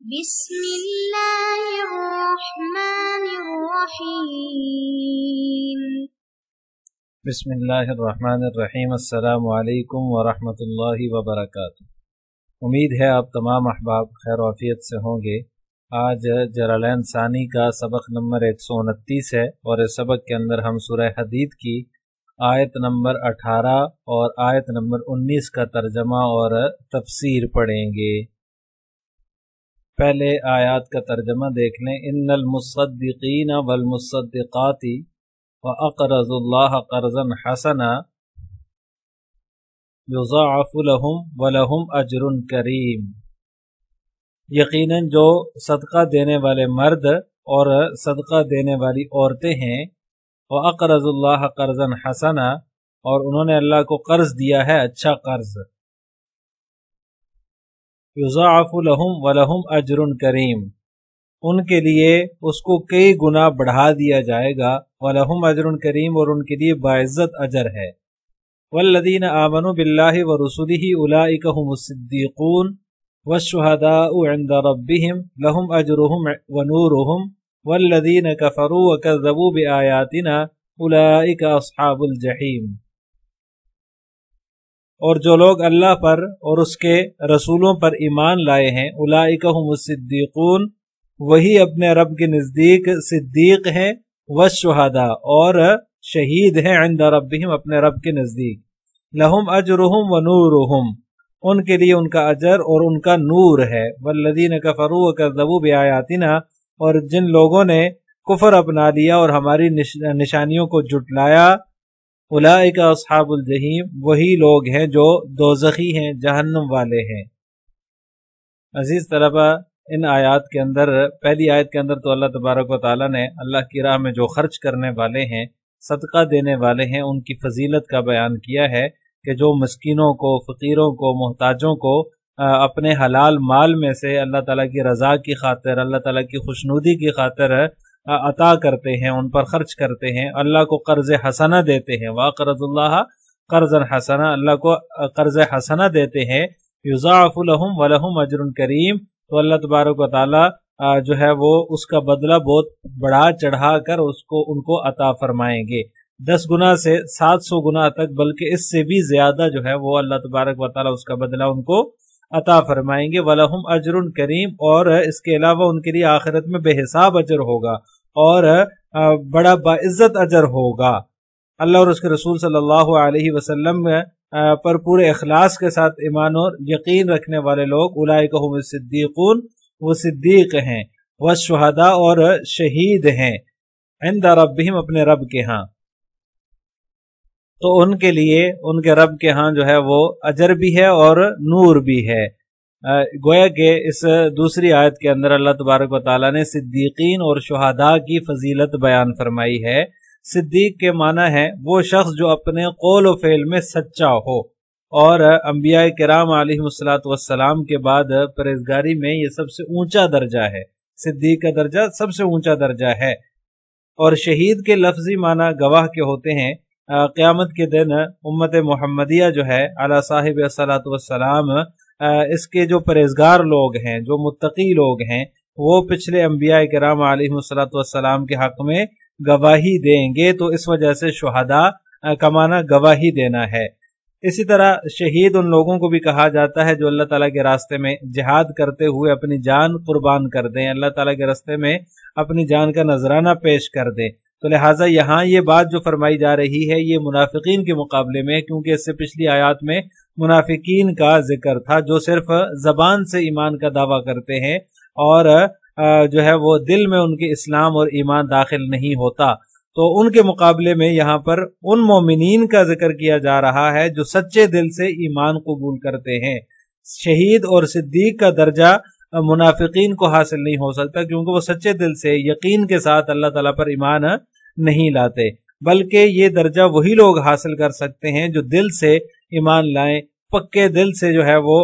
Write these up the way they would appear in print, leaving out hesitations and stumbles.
بسم اللہ الرحمن الرحیم۔ بسم اللہ الرحمن الرحیم۔ السلام علیکم ورحمۃ اللہ وبرکاتہ۔ امید ہے آپ تمام احباب خیر و عافیت سے ہوں گے۔ آج جلالین ثانی کا سبق نمبر 129 ہے اور اس سبق کے اندر ہم سورہ حدید کی آیت نمبر 18 اور آیت نمبر 19 کا ترجمہ اور تفسیر پڑھیں گے۔ پہلے آیات کا ترجمہ دیکھ لیں۔ ان المصدقین والمصدقات وَأَقْرَضُوا اللَّهَ قَرْضًا حَسَنًا يُضَاعَفُ لَهُمْ وَلَهُمْ أَجْرٌ كَرِيمٌ۔ یقیناً جو صدقہ دینے والے مرد اور صدقہ دینے والی عورتیں ہیں، وَأَقْرَضُوا اللَّهَ قَرْضًا حَسَنًا، اور انہوں نے اللہ کو قرض دیا ہے اچھا قرض، يُضَاعَفُ لَهُمْ وَلَهُمْ أَجْرٌ كَرِيمٌ، ان کے لیے اس کو کئی گنا بڑھا دیا جائے گا، وَلَهُمْ أَجْرٌ كَرِيمٌ، اور ان کے لیے باعزت اجر ہے۔ وَالَّذِينَ آمَنُوا بِاللَّهِ وَرُسُلِهِ أُولَئِكَ هُمُ الصِّدِّيقُونَ وَالشُّهَدَاءُ عِندَ رَبِّهِمْ لَهُمْ أَجْرُهُمْ وَنُورُهُمْ وَالَّذِينَ كَفَرُوا وَكَذَّبُوا بِآيَاتِنَا أُولَئِكَ أَصْحَابُ الْجَحِيمِ۔ اور جو لوگ اللہ پر اور اس کے رسولوں پر ایمان لائے ہیں، اولئک هم الصدیقون، وہی اپنے رب کے نزدیک صدیق ہیں، والشہداء، اور شہید ہیں، عند ربہم، اپنے رب کے نزدیک، لہم اجرہم ونورہم، ان کے لیے ان کا اجر اور ان کا نور ہے، والذین کفروا وکذبوا بآیاتنا، اور جن لوگوں نے کفر اپنا لیا اور ہماری نشانیوں کو جھٹلایا، اولئک اصحاب الجحیم، وہی لوگ ہیں جو دوزخی ہیں، جہنم والے ہیں۔ عزیز طلبہ، ان آیات کے اندر، پہلی آیت کے اندر تو اللہ تبارک و تعالیٰ نے اللہ کی راہ میں جو خرچ کرنے والے ہیں، صدقہ دینے والے ہیں، ان کی فضیلت کا بیان کیا ہے کہ جو مسکینوں کو، فقیروں کو، محتاجوں کو اپنے حلال مال میں سے اللہ تعالیٰ کی رضا کی خاطر، اللہ تعالیٰ کی خوشنودی کی خاطر عطا کرتے ہیں، ان پر خرچ کرتے ہیں، اللہ کو قرض حسنہ دیتے ہیں، وَأَقْرَضُوا اللَّهَ قَرْضًا حَسَنًا، اللہ کو قرض حسنہ دیتے ہیں، يُضَاعَفُ لَهُمْ وَلَهُمْ أَجْرٌ كَرِيمٌ، تو اللہ تبارک و تعالیٰ جو ہے وہ اس کا بدلہ بہت بڑھا چڑھا کر ان کو عطا فرمائیں گے، 10 گنا سے 700 گنا تک، بلکہ اس سے بھی زیادہ جو ہے وہ اللہ تبارک و تعالیٰ اس کا بدلہ ان کو عطا فرمائیں گے، وَلَهُمْ أَجْرٌ كَرِيمٌ، اور اس کے علاوہ ان کے لیے آخرت میں بے حساب اجر ہوگا اور بڑا باعزت اجر ہوگا۔ اللہ اور اس کے رسول صلی اللہ علیہ وسلم پر پورے اخلاص کے ساتھ ایمان اور یقین رکھنے والے لوگ، اولئک هم الصدیقون، وہ صدیق ہیں، والشہداء، اور شہید ہیں، عند ربہم، اپنے رب کے ہاں، تو ان کے لیے ان کے رب کے ہاں جو ہے وہ اجر بھی ہے اور نور بھی ہے۔ گویا کہ اس دوسری آیت کے اندر اللہ تبارک و تعالیٰ نے صدیقین اور شہداء کی فضیلت بیان فرمائی ہے۔ صدیق کے معنی ہے وہ شخص جو اپنے قول و فعل میں سچا ہو، اور انبیاء کرام علیہ السلام کے بعد پرہیزگاری میں یہ سب سے اونچا درجہ ہے، صدیق کا درجہ سب سے اونچا درجہ ہے۔ اور شہید کے لفظی معنی گواہ کے ہوتے ہیں۔ قیامت کے دن امت محمدیہ جو ہے علی صاحب الصلاۃ والسلام، اس کے جو پرہیزگار لوگ ہیں، جو متقی لوگ ہیں، وہ پچھلے انبیاء کرام علیہ الصلاۃ والسلام کے حق میں گواہی دیں گے، تو اس وجہ سے شہداء کا معنی گواہی دینا ہے۔ اسی طرح شہید ان لوگوں کو بھی کہا جاتا ہے جو اللہ تعالیٰ کے راستے میں جہاد کرتے ہوئے اپنی جان قربان کر دیں، اللہ تعالیٰ کے راستے میں اپنی جان کا نذرانہ پیش کر دیں۔ تو لہٰذا یہاں یہ بات جو فرمائی جا رہی ہے یہ منافقین کے مقابلے میں، کیونکہ اس سے پچھلی آیات میں منافقین کا ذکر تھا جو صرف زبان سے ایمان کا دعویٰ کرتے ہیں اور جو ہے وہ دل میں ان کے اسلام اور ایمان داخل نہیں ہوتا، تو ان کے مقابلے میں یہاں پر ان مومنین کا ذکر کیا جا رہا ہے جو سچے دل سے ایمان قبول کرتے ہیں۔ شہید اور صدیق کا درجہ منافقین کو حاصل نہیں ہو سکتا، کیونکہ وہ سچے دل سے یقین کے ساتھ اللہ تعالیٰ پر ایمان نہیں لاتے، بلکہ یہ درجہ وہی لوگ حاصل کر سکتے ہیں جو دل سے ایمان لائیں، پکے دل سے جو ہے وہ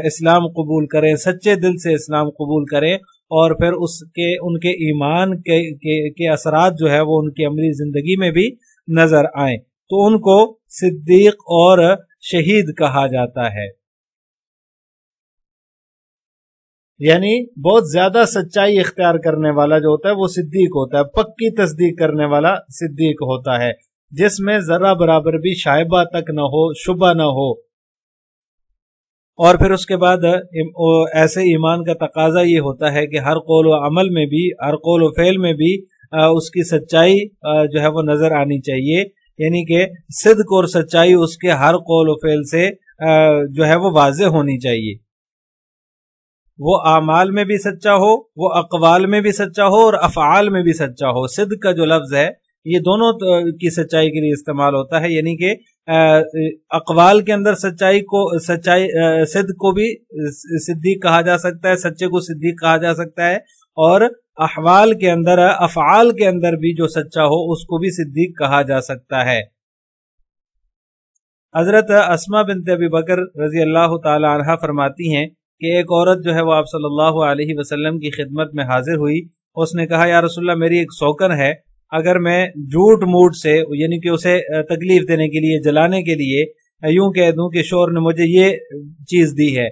اسلام قبول کریں، سچے دل سے اسلام قبول کریں، اور پھر ان کے ایمان کے اثرات جو ہے وہ ان کی عملی زندگی میں بھی نظر آئیں، تو ان کو صدیق اور شہید کہا جاتا ہے۔ یعنی بہت زیادہ سچائی اختیار کرنے والا جو ہوتا ہے وہ صدیق ہوتا ہے، پکی تصدیق کرنے والا صدیق ہوتا ہے، جس میں ذرہ برابر بھی شائبہ تک نہ ہو، شبہ نہ ہو۔ اور پھر اس کے بعد ایسے ایمان کا تقاضا یہ ہوتا ہے کہ ہر قول و عمل میں بھی، ہر قول و فعل میں بھی اس کی سچائی جو ہے وہ نظر آنی چاہیے، یعنی کہ صدق اور سچائی اس کے ہر قول و فعل سے جو ہے وہ واضح ہونی چاہیے، وہ اعمال میں بھی سچا ہو، وہ اقوال میں بھی سچا ہو اور افعال میں بھی سچا ہو۔ صدق کا جو لفظ ہے یہ دونوں کی سچائی کے لیے استعمال ہوتا ہے، یعنی کہ اقوال کے اندر صدق کو بھی صدیق کہا جا سکتا ہے، سچے کو صدیق کہا جا سکتا ہے، اور احوال کے اندر، افعال کے اندر بھی جو سچا ہو اس کو بھی صدیق کہا جا سکتا ہے۔ حضرت اسما بنت ابی بکر رضی اللہ تعالی عنہ فرماتی ہیں کہ ایک عورت جو ہے وہ آپ صلی اللہ علیہ وسلم کی خدمت میں حاضر ہوئی، اس نے کہا یا رسول اللہ میری ایک سوکن ہے، اگر میں جھوٹ موٹ سے، یعنی کہ اسے تکلیف دینے کے لیے، جلانے کے لیے یوں کہہ دوں کہ شوہر نے مجھے یہ چیز دی ہے،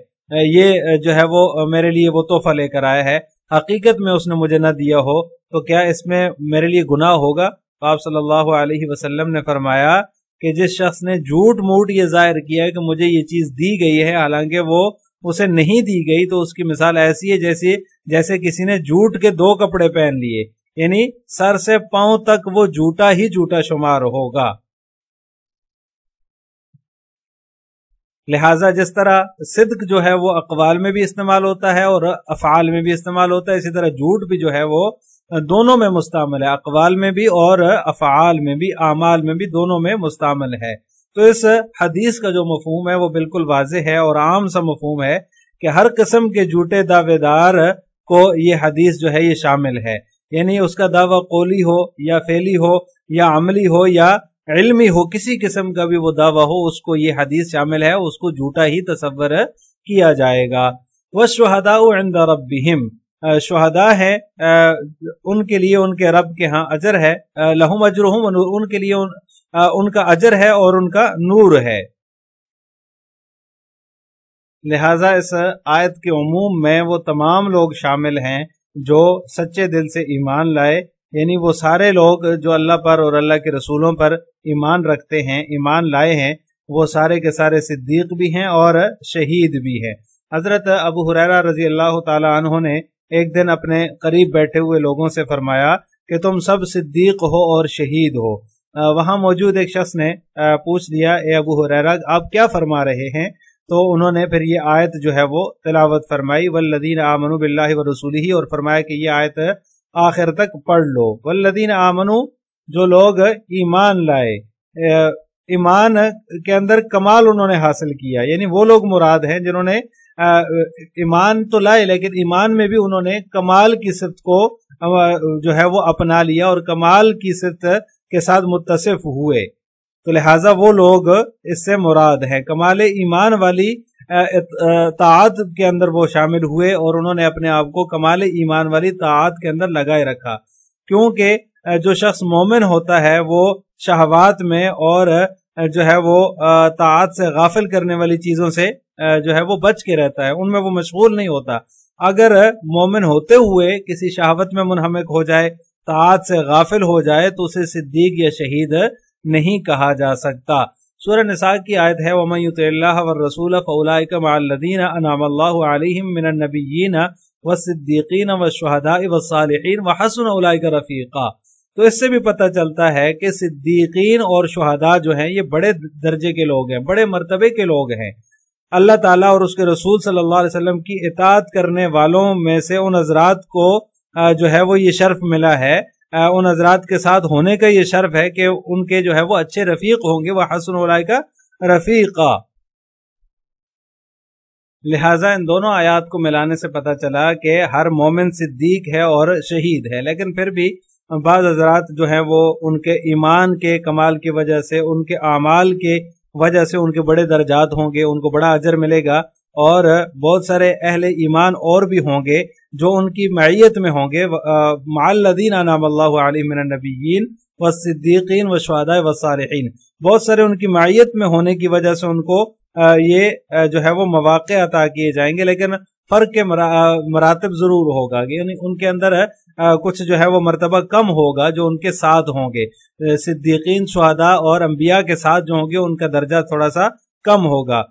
یہ جو ہے وہ میرے لیے وہ تحفہ لے کر آیا ہے، حقیقت میں اس نے مجھے نہ دیا ہو تو کیا اس میں میرے لیے گناہ ہوگا؟ تو آپ صلی اللہ علیہ وسلم نے فرمایا کہ جس شخص نے جھوٹ موٹ یہ ظاہر کیا ہے کہ مجھے یہ چیز دی گئی ہے حالانکہ وہ اسے نہیں دی گئی، تو اس کی مثال ایسی ہے جیسے کسی نے جھوٹ کے 2 کپڑے پہن لیے، یعنی سر سے پاؤں تک وہ جھوٹا ہی جھوٹا شمار ہوگا۔ لہٰذا جس طرح صدق جو ہے وہ اقوال میں بھی استعمال ہوتا ہے اور افعال میں بھی استعمال ہوتا ہے، اسی طرح جھوٹ بھی جو ہے وہ دونوں میں مستعمل ہے، اقوال میں بھی اور افعال میں بھی، اعمال میں بھی، دونوں میں مستعمل ہے۔ تو اس حدیث کا جو مفہوم ہے وہ بالکل واضح ہے اور عام سا مفہوم ہے کہ ہر قسم کے جھوٹے دعوے دار کو یہ حدیث جو ہے یہ شامل ہے، یعنی اس کا دعویٰ قولی ہو یا فعلی ہو یا عملی ہو یا علمی ہو، کسی قسم کا بھی وہ دعویٰ ہو، اس کو یہ حدیث شامل ہے، اس کو جھوٹا ہی تصور کیا جائے گا۔ وَالشُّهَدَاءُ عِنْدَ رَبِّهِمْ، شہداء ہیں ان کے لیے ان کے رب کے ہاں اجر ہے، لہم اجرہم، ان کے لیے ان کا اجر ہے اور ان کا نور ہے۔ لہٰذا اس آیت کے عموم میں وہ تمام لوگ شامل ہیں جو سچے دل سے ایمان لائے، یعنی وہ سارے لوگ جو اللہ پر اور اللہ کے رسولوں پر ایمان رکھتے ہیں، ایمان لائے ہیں، وہ سارے کے سارے صدیق بھی ہیں اور شہید بھی ہیں۔ حضرت ابو ہریرہ رضی اللہ تعالی عنہ نے ایک دن اپنے قریب بیٹھے ہوئے لوگوں سے فرمایا کہ تم سب صدیق ہو اور شہید ہو۔ وہاں موجود ایک شخص نے پوچھ لیا اے ابو ہریرہ آپ کیا فرما رہے ہیں؟ تو انہوں نے پھر یہ آیت جو ہے وہ تلاوت فرمائی، والذین آمنوا باللہ ورسولہ، اور فرمایا کہ یہ آیت آخر تک پڑھ لو۔ والذین آمنوا، جو لوگ ایمان لائے، ایمان کے اندر کمال انہوں نے حاصل کیا، یعنی وہ لوگ مراد ہیں جنہوں نے ایمان تو لائے لیکن ایمان میں بھی انہوں نے کمال کی صفت کو جو ہے وہ اپنا لیا اور کمال کی صفت کے ساتھ متصف ہوئے، تو لہٰذا وہ لوگ اس سے مراد ہیں۔ کمال ایمان والی طاعت کے اندر وہ شامل ہوئے اور انہوں نے اپنے آپ کو کمال ایمان والی طاعت کے اندر لگائے رکھا، کیونکہ جو شخص مومن ہوتا ہے وہ شہوات میں اور جو ہے وہ طاعت سے غافل کرنے والی چیزوں سے جو ہے وہ بچ کے رہتا ہے، ان میں وہ مشغول نہیں ہوتا۔ اگر مومن ہوتے ہوئے کسی شہوت میں منہمک ہو جائے، طاعت سے غافل ہو جائے، تو اسے صدیق یا شہید نہیں کہا جا سکتا۔ سورہ نساء کی آیت ہے وَمَن يُطِعِ اللَّهَ وَالرَّسُولَ فَأُولَٰئِكَ مَعَ الَّذِينَ أَنْعَمَ اللَّهُ عَلَيْهِم مِّنَ النَّبِيِّينَ وَالصِّدِّيقِينَ وَالشُّهَدَاءِ وَالصَّالِحِينَ وَحَسُنَ أُولَٰئِكَ رَفِيقًا۔ تو اس سے بھی پتہ چلتا ہے کہ صدیقین اور شہداء جو ہیں یہ بڑے درجے کے لوگ ہیں، بڑے مرتبے کے لوگ ہیں۔ اللہ تعالیٰ اور اس کے رسول صلی اللہ علیہ وسلم کی اطاعت کرنے والوں میں سے ان حضرات کو جو ہے وہ یہ شرف ملا ہے، ان حضرات کے ساتھ ہونے کا یہ شرف ہے کہ ان کے جو ہے وہ اچھے رفیق ہوں گے، وَحَسُنَ أُولَٰئِكَ رَفِيقًا۔ لہٰذا ان دونوں آیات کو ملانے سے پتہ چلا کہ ہر مومن صدیق ہے اور شہید ہے، لیکن پھر بھی بعض حضرات جو ہیں وہ ان کے ایمان کے کمال کی وجہ سے، ان کے اعمال کے وجہ سے ان کے بڑے درجات ہوں گے، ان کو بڑا اجر ملے گا، اور بہت سارے اہل ایمان اور بھی ہوں گے جو ان کی معیت میں ہوں گے، مع الذین انعم اللہ علیہم من النبیین والصدیقین والشہداء والصالحین، بہت سارے ان کی معیت میں ہونے کی وجہ سے ان کو یہ جو ہے وہ مواقع عطا کیے جائیں گے، لیکن فرق کے مراتب ضرور ہوگا، یعنی ان کے اندر کچھ جو ہے وہ مرتبہ کم ہوگا جو ان کے ساتھ ہوں گے. صدیقین، شہداء اور انبیاء کے ساتھ جو ہوں گے ان کا درجہ تھوڑا سا کم ہوگا.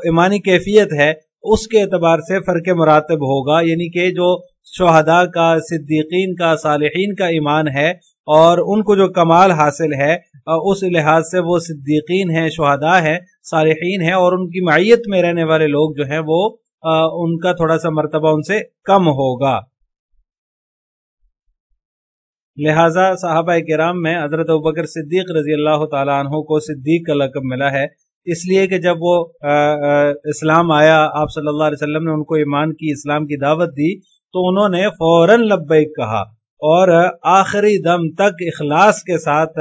ایمانی کیفیت ہے اس کے اعتبار سے فرق مراتب ہوگا، یعنی کہ جو شہداء کا، صدیقین کا، صالحین کا ایمان ہے اور ان کو جو کمال حاصل ہے اس لحاظ سے وہ صدیقین ہیں، شہداء ہیں، صالحین ہیں، اور ان کی معیت میں رہنے والے لوگ جو ہیں وہ ان کا تھوڑا سا مرتبہ ان سے کم ہوگا. لہٰذا صحابہ کرام میں حضرت ابوبکر صدیق رضی اللہ تعالیٰ عنہ کو صدیق کا لقب ملا ہے، اس لیے کہ جب وہ اسلام آیا، آپ صلی اللہ علیہ وسلم نے ان کو ایمان کی، اسلام کی دعوت دی، تو انہوں نے فوراً لبیک کہا اور آخری دم تک اخلاص کے ساتھ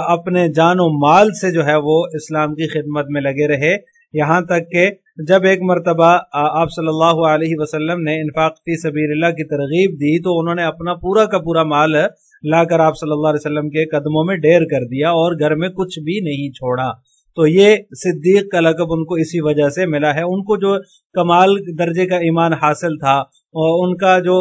اپنے جان و مال سے جو ہے وہ اسلام کی خدمت میں لگے رہے، یہاں تک کہ جب ایک مرتبہ آپ صلی اللہ علیہ وسلم نے انفاق فی سبیل اللہ کی ترغیب دی تو انہوں نے اپنا پورا کا پورا مال لا کر آپ صلی اللہ علیہ وسلم کے قدموں میں ڈھیر کر دیا اور گھر میں کچھ بھی نہیں چھوڑا. تو یہ صدیق کا لقب ان کو اسی وجہ سے ملا ہے. ان کو جو کمال درجے کا ایمان حاصل تھا اور ان کا جو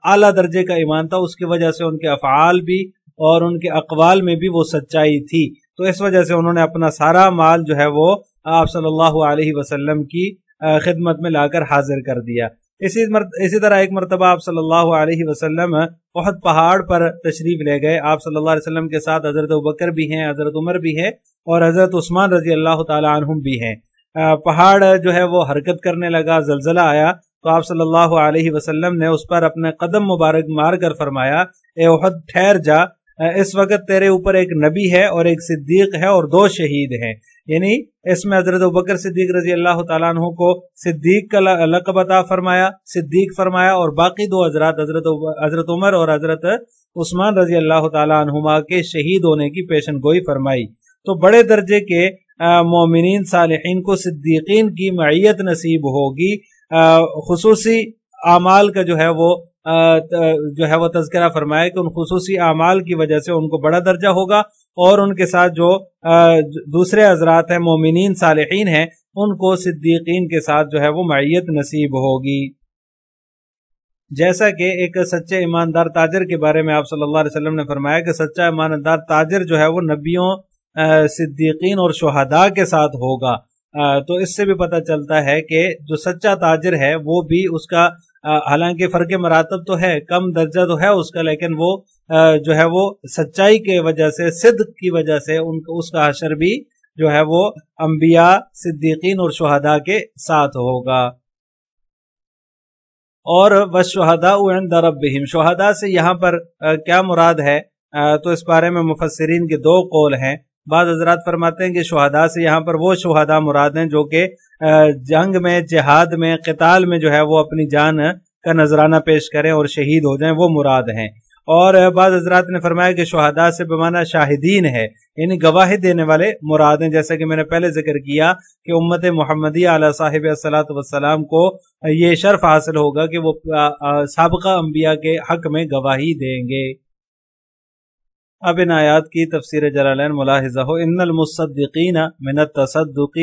اعلیٰ درجے کا ایمان تھا، اس کی وجہ سے ان کے افعال بھی اور ان کے اقوال میں بھی وہ سچائی تھی، تو اس وجہ سے انہوں نے اپنا سارا مال جو ہے وہ آپ صلی اللہ علیہ وسلم کی خدمت میں لا کر حاضر کر دیا. اسی طرح ایک مرتبہ آپ صلی اللہ علیہ وسلم احد پہاڑ پر تشریف لے گئے. آپ صلی اللہ علیہ وسلم کے ساتھ حضرت ابوبکر بھی ہیں، حضرت عمر بھی ہیں اور حضرت عثمان رضی اللہ تعالی عنہم بھی ہیں. پہاڑ جو ہے وہ حرکت کرنے لگا، زلزلہ آیا، تو آپ صلی اللہ علیہ وسلم نے اس پر اپنے قدم مبارک مار کر فرمایا، اے احد ٹھہر جا، اس وقت تیرے اوپر ایک نبی ہے اور ایک صدیق ہے اور 2 شہید ہیں. یعنی اس میں حضرت ابوبکر صدیق رضی اللہ تعالیٰ عنہ کو صدیق کا لقب عطا فرمایا، صدیق فرمایا، اور باقی 2 حضرات حضرت عمر اور حضرت عثمان رضی اللہ تعالیٰ عنہما کے شہید ہونے کی پیشن گوئی فرمائی. تو بڑے درجے کے مومنین صالحین کو صدیقین کی معیت نصیب ہوگی. خصوصی اعمال کا جو ہے وہ تذکرہ فرمایا کہ ان خصوصی اعمال کی وجہ سے ان کو بڑا درجہ ہوگا، اور ان کے ساتھ جو دوسرے حضرات ہیں، مومنین صالحین ہیں، ان کو صدیقین کے ساتھ جو ہے وہ معیت نصیب ہوگی. جیسا کہ ایک سچے ایماندار تاجر کے بارے میں آپ صلی اللہ علیہ وسلم نے فرمایا کہ سچا ایماندار تاجر جو ہے وہ نبیوں، صدیقین اور شہداء کے ساتھ ہوگا. تو اس سے بھی پتہ چلتا ہے کہ جو سچا تاجر ہے وہ بھی اس کا حالانکہ فرق مراتب تو ہے، کم درجہ تو ہے اس کا، لیکن وہ جو ہے وہ سچائی کی وجہ سے، صدق کی وجہ سے اس کا حشر بھی جو ہے وہ انبیاء، صدیقین اور شہداء کے ساتھ ہوگا. اور وَالشُّهَدَاءُ عِندَ رَبِّهِمْ، شہداء سے یہاں پر کیا مراد ہے؟ تو اس بارے میں مفسرین کے 2 قول ہیں. بعض حضرات فرماتے ہیں کہ شہداء سے یہاں پر وہ شہداء مراد ہیں جو کہ جنگ میں، جہاد میں، قتال میں جو ہے وہ اپنی جان کا نذرانہ پیش کریں اور شہید ہو جائیں، وہ مراد ہیں. اور بعض حضرات نے فرمایا کہ شہداء سے بمعنی شاہدین ہے، یعنی گواہی دینے والے مراد ہیں، جیسا کہ میں نے پہلے ذکر کیا کہ امت محمدیہ علیہ صاحب الصلاۃ والسلام کو یہ شرف حاصل ہوگا کہ وہ سابقہ انبیاء کے حق میں گواہی دیں گے. اب ان آیات کی تفسیر جلالین ملاحظہ ہو. ان المصدقین من التصدق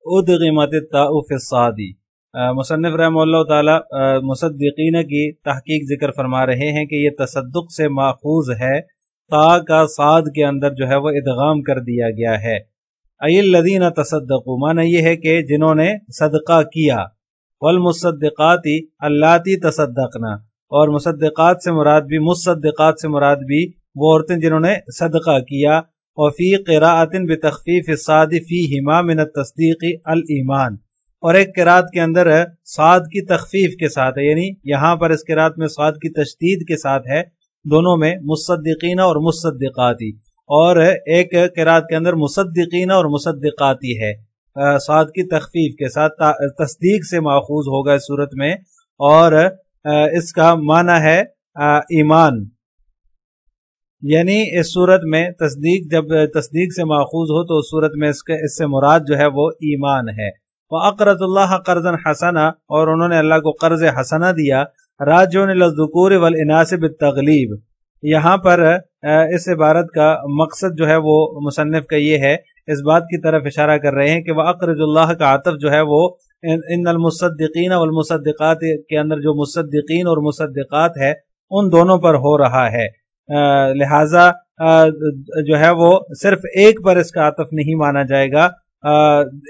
ادغمت التاء فی الصاد. مصنف رحمہ اللہ تعالی مصدقین کی تحقیق ذکر فرما رہے ہیں کہ یہ تصدق سے ماخوذ ہے، تا کا صاد کے اندر جو ہے وہ ادغام کر دیا گیا ہے. ای الذین تصدقوا، معنی یہ ہے کہ جنہوں نے صدقہ کیا. والمصدقات اللاتی تصدقنا، اور مصدقات سے مراد بھی، مصدقات سے مراد بھی وہ عورتیں جنہوں نے صدقہ کیا. وفی قراءۃ بتخفیف الصاد فیہما من التصدیق الایمان، اور ایک قراءت کے اندر صاد کی تخفیف کے ساتھ ہے، یعنی یہاں پر اس قراءت میں صاد کی تشدید کے ساتھ ہے، دونوں میں مصدقین اور مصدقاتی، اور ایک قراءت کے اندر مصدقین اور مصدقاتی ہے، صاد کی تخفیف کے ساتھ. تصدیق سے ماخوذ ہوگا اس صورت میں، اور اس کا معنی ہے ایمان. یعنی اس صورت میں تصدیق، جب تصدیق سے ماخوذ ہو تو اس صورت میں اس سے مراد جو ہے وہ ایمان ہے. وَأَقْرَضُ اللَّهَ قَرْضًا حَسَنًا، اور انہوں نے اللہ کو قرض حسنہ دیا. راجعون الی الذکور والاناث بالتغلیب، یہاں پر اس عبارت کا مقصد جو ہے وہ مصنف کا یہ ہے، اس بات کی طرف اشارہ کر رہے ہیں کہ وَأَقْرِضُ اللَّهَ کا عطف جو ہے وہ ان المصدقین والمصدقات کے اندر جو مصدقین اور مصدقات ہے ان دونوں پر ہو رہا ہے، لہٰذا جو ہے وہ صرف ایک پر اس کا عطف نہیں مانا جائے گا،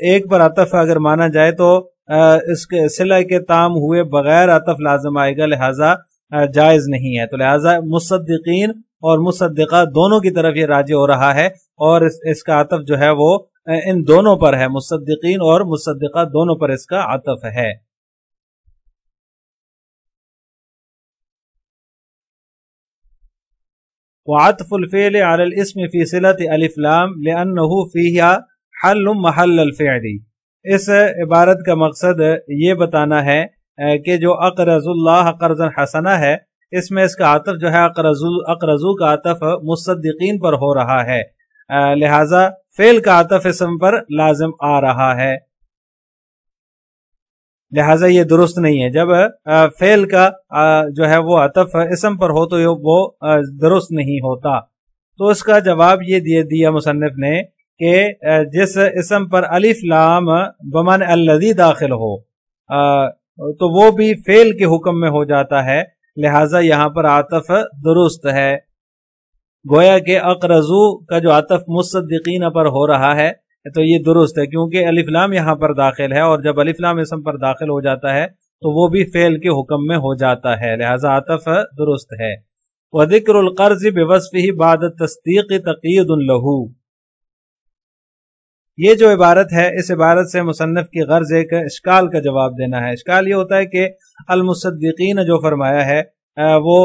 ایک پر عطف اگر مانا جائے تو اس کے صلہ کے تام ہوئے بغیر عطف لازم آئے گا، لہٰذا جائز نہیں ہے، تو لہٰذا مصدقین اور مصدقات دونوں کی طرف یہ راجع ہو رہا ہے، اور اس کا عطف جو ہے وہ ان دونوں پر ہے، مصدقین اور مصدقات دونوں پر اس کا عطف ہے۔ وعطف الفعل على الاسم في صلة الف لام لأنه فيها حل محل الفعل، اس عبارت کا مقصد یہ بتانا ہے کہ جو اقرض اللہ قرضا حسنا ہے، اس میں اس کا عطف جو ہے اقرضو کا عطف مصدقین پر ہو رہا ہے، لہذا فعل کا عطف اسم پر لازم آ رہا ہے، لہذا یہ درست نہیں ہے۔ جب فعل کا جو ہے وہ عطف اسم پر ہو تو وہ درست نہیں ہوتا، تو اس کا جواب یہ دیا مصنف نے کہ جس اسم پر الف لام بمعنی الذی داخل ہو تو وہ بھی فعل کے حکم میں ہو جاتا ہے، لہذا یہاں پر عطف درست ہے۔ گویا کہ اقرضو کا جو عطف مصدقین پر ہو رہا ہے تو یہ درست ہے، کیونکہ الف لام یہاں پر داخل ہے، اور جب الف لام اسم پر داخل ہو جاتا ہے تو وہ بھی فعل کے حکم میں ہو جاتا ہے، لہذا عطف درست ہے۔ وذکر القرض بوصفہ بعد التصدیق تقیید لہ، یہ جو عبارت ہے اس عبارت سے مصنف کی غرض ایک اشکال کا جواب دینا ہے۔ اشکال یہ ہوتا ہے کہ المصدقین جو فرمایا ہے وہ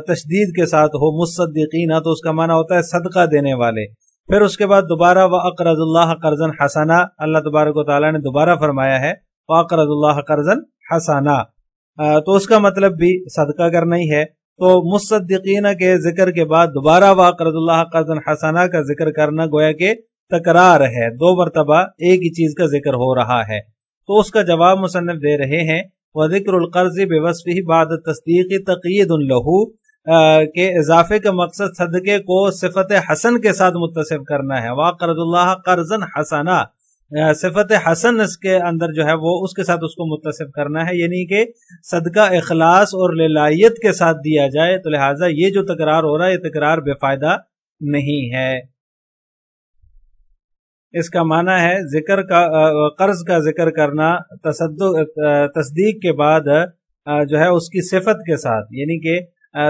تشدید کے ساتھ ہو، مصدقین تو اس کا معنی ہوتا ہے صدقہ دینے والے، پھر اس کے بعد دوبارہ وَأَقْرَضُ اللَّهَ قَرْضًا حَسَنًا، اللہ تبارک و تعالیٰ نے دوبارہ فرمایا ہے وَأَقْرَضُ اللَّهَ قَرْضًا حَسَنًا، تو اس کا مطلب بھی صدقہ کرنا ہی ہے، تو مصدقین کے ذکر کے بعد دوبارہ وَأَقْرَضُ اللَّهَ قَرْضًا حَسَنًا کا ذکر کرنا گویا کہ تکرار ہے، دو مرتبہ ایک ہی چیز کا ذکر ہو رہا ہے، تو اس کا جواب مصنف دے رہے ہیں وَذِكْرُ الْقَرْضِ بِوَصْفِهِ بَعْدَ التَّصْدِيقِ تَقْيِيدٌ لَهُ، کہ اضافے کا مقصد صدقے کو صفت حسن کے ساتھ متصف کرنا ہے، وَأَقْرَضُ اللَّهَ قَرْضًا حَسَنًا، صفت حسن اس کے اندر جو ہے وہ اس کے ساتھ اس کو متصف کرنا ہے، یعنی کہ صدقہ اخلاص اور للہیت کے ساتھ دیا جائے، تو لہٰذا یہ جو تکرار ہو رہا ہے یہ تکرار بے فائدہ نہیں ہے۔ اس کا معنی ہے ذکر کا قرض کا ذکر کرنا تصدیق کے بعد جو ہے اس کی صفت کے ساتھ، یعنی کہ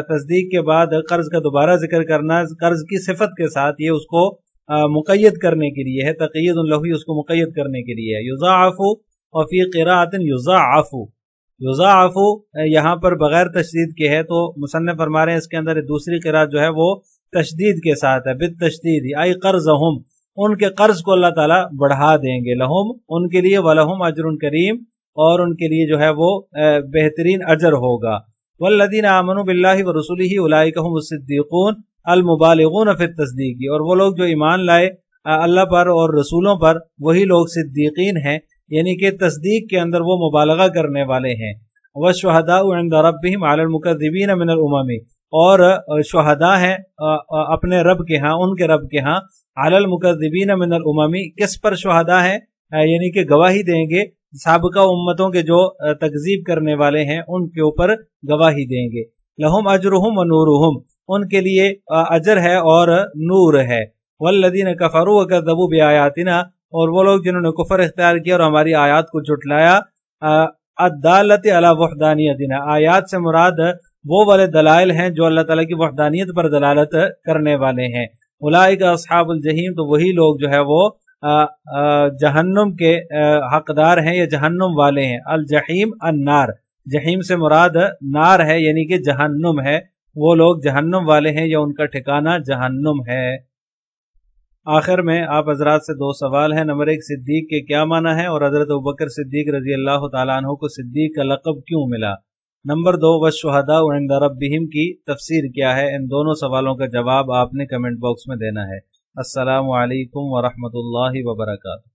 تصدیق کے بعد قرض کا دوبارہ ذکر کرنا قرض کی صفت کے ساتھ، یہ اس کو مقید کرنے کے لیے ہے، تقید لہ اس کو مقید کرنے کے لیے ہے۔ یضاعف وفی قراءۃ یضاعف، یضاعف یہاں پر بغیر تشدید کے ہے، تو مصنف فرما رہے ہیں اس کے اندر دوسری قراءت جو ہے وہ تشدید کے ساتھ ہے، بالتشدید ای قرضہم، ان کے قرض کو اللہ تعالیٰ بڑھا دیں گے، لہم ان کے لیے، ولہم اجر کریم، اور ان کے لیے جو ہے وہ بہترین اجر ہوگا۔ والذین آمنوا باللہ ورسولہ اولئک هم الصدیقون المبالغون فی التصدیق، اور وہ لوگ جو ایمان لائے اللہ پر اور رسولوں پر وہی لوگ صدیقین ہیں، یعنی کہ تصدیق کے اندر وہ مبالغہ کرنے والے ہیں۔ والشہداء عند ربہم علی المکذبین من الامم، اور شہداء ہیں اپنے رب کے ہاں، ان کے رب کے ہاں، علی المکذبین من الامم، کس پر شہداء ہیں؟ یعنی کہ گواہی دیں گے سابقہ امتوں کے جو تکذیب کرنے والے ہیں ان کے اوپر گواہی دیں گے۔ لہم اجرہم و نورہم، ان کے لیے اجر ہے اور نور ہے۔ والذین کفروا وکذبوا بآیاتنا، اور وہ لوگ جنہوں نے کفر اختیار کیا اور ہماری آیات کو جھٹلایا، الدالۃ علی وحدانیتنا، آیات سے مراد وہ والے دلائل ہیں جو اللہ تعالیٰ کی وحدانیت پر دلالت کرنے والے ہیں۔ اولئک اصحاب الجحیم، تو وہی لوگ جو ہے وہ جہنم کے حقدار ہیں یا جہنم والے ہیں۔ الجحیم النار، جحیم سے مراد نار ہے، یعنی کہ جہنم ہے، وہ لوگ جہنم والے ہیں یا ان کا ٹھکانہ جہنم ہے۔ آخر میں آپ حضرات سے دو سوال ہیں۔ نمبر 1، صدیق کے کیا معنی ہے، اور حضرت ابوبکر صدیق رضی اللہ تعالیٰ عنہ کو صدیق کا لقب کیوں ملا؟ نمبر 2، والشہداء عند ربہم کی تفسیر کیا ہے؟ ان دونوں سوالوں کا جواب آپ نے کمنٹ باکس میں دینا ہے۔ السلام علیکم ورحمۃ اللہ وبرکاتہ۔